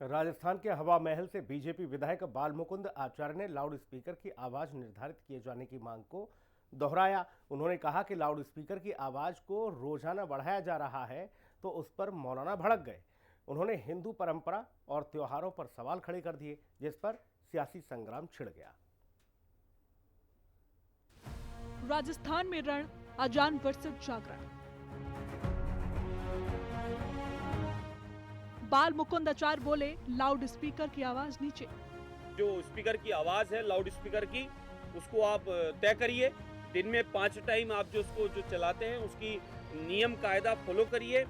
राजस्थान के हवा महल से बीजेपी विधायक बाल मुकुंद आचार्य ने लाउड स्पीकर की आवाज निर्धारित किए जाने की मांग को दोहराया। उन्होंने कहा कि लाउड स्पीकर की आवाज को रोजाना बढ़ाया जा रहा है तो उस पर मौलाना भड़क गए। उन्होंने हिंदू परंपरा और त्योहारों पर सवाल खड़े कर दिए, जिस पर सियासी संग्राम छिड़ गया। राजस्थान में रण अजान वर्सेस जागरण। बाल मुकुंद आचार्य बोले, लाउड स्पीकर की आवाज नीचे। जो स्पीकर की आवाज है लाउड स्पीकर की, उसको आप तय करिए। दिन में 5 टाइम आप जो चलाते हैं उसकी नियम कायदा फॉलो करिए।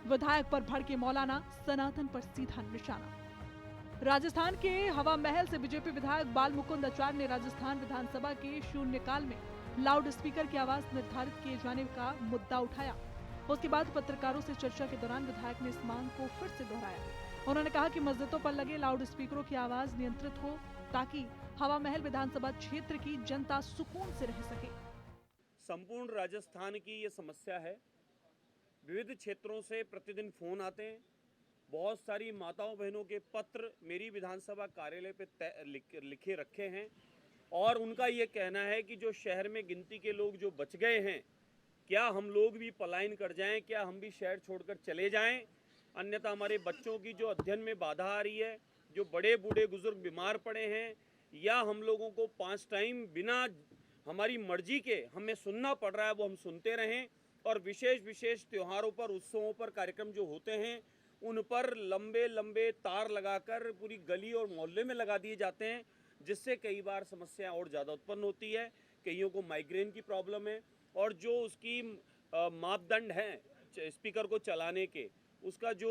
विधायक पर भड़के मौलाना, सनातन पर सीधा निशाना। राजस्थान के हवा महल से बीजेपी विधायक बाल मुकुंद आचार्य ने राजस्थान विधानसभा के शून्यकाल में लाउड स्पीकर की आवाज निर्धारित किए जाने का मुद्दा उठाया। उसके बाद पत्रकारों से चर्चा के दौरान विधायक ने इस मांग को फिर से दोहराया। उन्होंने कहा कि मस्जिदों पर लगे लाउड स्पीकरों की आवाज नियंत्रित हो ताकि हवा महल विधानसभा क्षेत्र की जनता सुकून से रह सके। संपूर्ण राजस्थान की ये समस्या है। विविध क्षेत्रों से प्रतिदिन फोन आते हैं। बहुत सारी माताओं बहनों के पत्र मेरी विधानसभा कार्यालय पे लिखे रखे हैं और उनका ये कहना है कि जो शहर में गिनती के लोग जो बच गए हैं, क्या हम लोग भी पलायन कर जाएं, क्या हम भी शहर छोड़कर चले जाएं, अन्यथा हमारे बच्चों की जो अध्ययन में बाधा आ रही है, जो बड़े बूढ़े बुजुर्ग बीमार पड़े हैं, या हम लोगों को 5 टाइम बिना हमारी मर्जी के हमें सुनना पड़ रहा है, वो हम सुनते रहें। और विशेष त्योहारों पर, उत्सवों पर कार्यक्रम जो होते हैं उन पर लंबे लंबे तार लगाकर पूरी गली और मोहल्ले में लगा दिए जाते हैं, जिससे कई बार समस्या और ज़्यादा उत्पन्न होती है। कईयों को माइग्रेन की प्रॉब्लम है और जो उसकी मापदंड हैं स्पीकर को चलाने के, उसका जो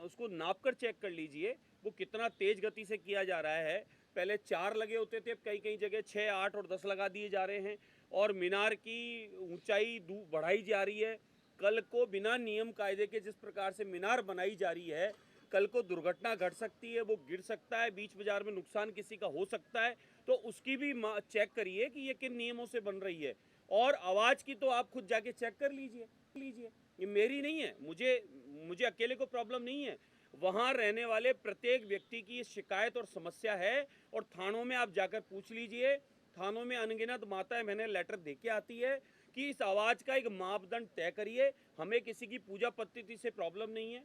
उसको नाप कर चेक कर लीजिए वो कितना तेज़ गति से किया जा रहा है। पहले 4 लगे होते थे, अब कई जगह 6, 8 और 10 लगा दिए जा रहे हैं और मीनार की ऊंचाई बढ़ाई जा रही है। कल को बिना नियम कायदे के जिस प्रकार से मीनार बनाई जा रही है, कल को दुर्घटना घट सकती है, वो गिर सकता है, बीच बाजार में नुकसान किसी का हो सकता है। तो उसकी भी चेक करिए कि ये किन नियमों से बन रही है। और आवाज़ की तो आप खुद जाके चेक कर लीजिए। ये मेरी नहीं है, मुझे अकेले को प्रॉब्लम नहीं है, वहाँ रहने वाले प्रत्येक व्यक्ति की शिकायत और समस्या है। और थानों में आप जाकर पूछ लीजिए, थानों में अनगिनत माताएं बहनें लेटर दे के आती है कि इस आवाज़ का एक मापदंड तय करिए। हमें किसी की पूजा पद्धति से प्रॉब्लम नहीं है,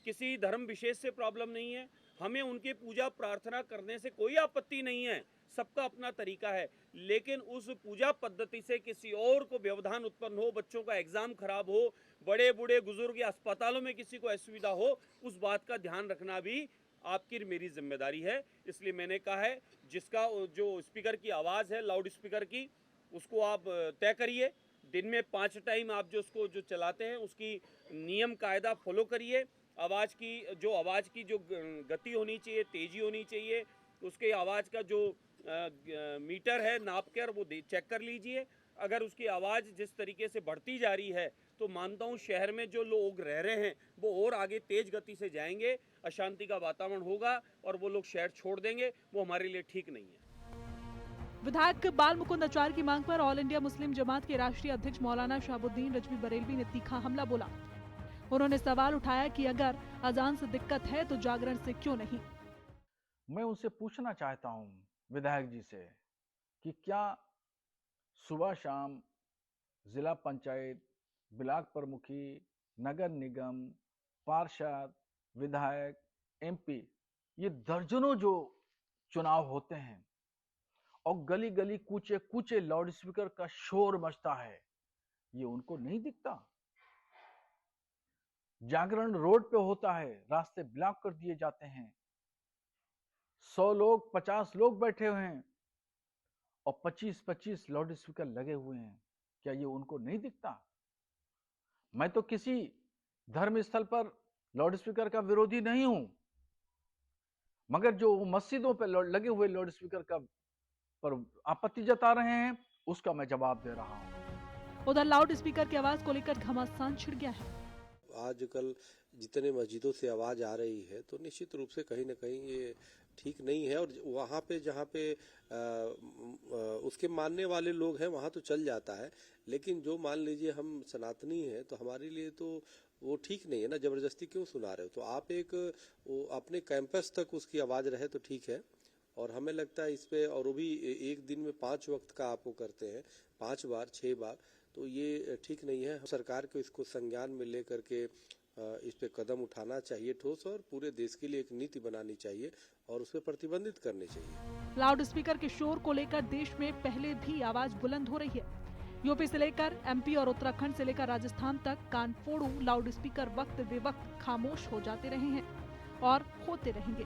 किसी धर्म विशेष से प्रॉब्लम नहीं है, हमें उनकी पूजा प्रार्थना करने से कोई आपत्ति नहीं है, सबका अपना तरीका है। लेकिन उस पूजा पद्धति से किसी और को व्यवधान उत्पन्न हो, बच्चों का एग्जाम खराब हो, बड़े बूढ़े बुजुर्ग या अस्पतालों में किसी को असुविधा हो, उस बात का ध्यान रखना भी आपकी मेरी जिम्मेदारी है। इसलिए मैंने कहा है, जिसका जो स्पीकर की आवाज़ है लाउड स्पीकर की, उसको आप तय करिए। दिन में 5 टाइम आप जो चलाते हैं उसकी नियम कायदा फॉलो करिए। आवाज़ की जो गति होनी चाहिए, तेज़ी होनी चाहिए, उसके आवाज़ का जो मीटर है नाप कर वो चेक कर लीजिए। अगर उसकी आवाज़ जिस तरीके से बढ़ती जा रही है तो मानता हूँ शहर में जो लोग रह रहे हैं वो और आगे तेज़ गति से जाएंगे, अशांति का वातावरण होगा और वो लोग शहर छोड़ देंगे। वो हमारे लिए ठीक नहीं है। विधायक बाल मुकुंद आचार्य की मांग पर ऑल इंडिया मुस्लिम जमात के राष्ट्रीय अध्यक्ष मौलाना शहाबुद्दीन रजवी बरेलवी ने तीखा हमला बोला। उन्होंने सवाल उठाया कि अगर अजान से दिक्कत है तो जागरण से क्यों नहीं। मैं उनसे पूछना चाहता हूं विधायक जी से कि क्या सुबह शाम जिला पंचायत, ब्लॉक प्रमुखी, नगर निगम, पार्षद, विधायक, एमपी, ये दर्जनों जो चुनाव होते हैं और गली गली कूचे कूचे लाउड स्पीकर का शोर मचता है, ये उनको नहीं दिखता? जागरण रोड पे होता है, रास्ते ब्लॉक कर दिए जाते हैं, 100 लोग 50 लोग बैठे हुए हैं और 25-25 लाउड स्पीकर लगे हुए हैं, क्या ये उनको नहीं दिखता? मैं तो किसी धर्म स्थल पर लाउड स्पीकर का विरोधी नहीं हूं, मगर जो मस्जिदों पर लगे हुए लाउड स्पीकर का पर आपत्ति जता रहे हैं उसका मैं जवाब दे रहा हूं। उधर लाउड स्पीकर की आवाज को लेकर घमासान छिड़ गया है। आजकल जितने मस्जिदों से आवाज आ रही है तो निश्चित रूप से कहीं ना कहीं ये ठीक नहीं है। और वहाँ पे जहाँ पे उसके मानने वाले लोग हैं वहाँ तो चल जाता है, लेकिन जो मान लीजिए हम सनातनी हैं तो हमारे लिए तो वो ठीक नहीं है ना, जबरदस्ती क्यों सुना रहे हो? तो आप एक वो अपने कैंपस तक उसकी आवाज़ रहे तो ठीक है। और हमें लगता है इस पे, और वो भी एक दिन में 5 वक्त का आपको करते हैं, 5 बार 6 बार, तो ये ठीक नहीं है। सरकार को इसको संज्ञान में लेकर के इस पे कदम उठाना चाहिए ठोस, और पूरे देश के लिए एक नीति बनानी चाहिए और उस पर प्रतिबंधित करनी चाहिए। लाउड स्पीकर के शोर को लेकर देश में पहले भी आवाज बुलंद हो रही है। यूपी से लेकर एमपी और उत्तराखंड से लेकर राजस्थान तक कानफोड़ू लाउड स्पीकर वक्त बेवक्त खामोश हो जाते रहे हैं और होते रहेंगे।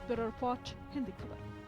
ब्यूरो रिपोर्ट, हिंदी खबर।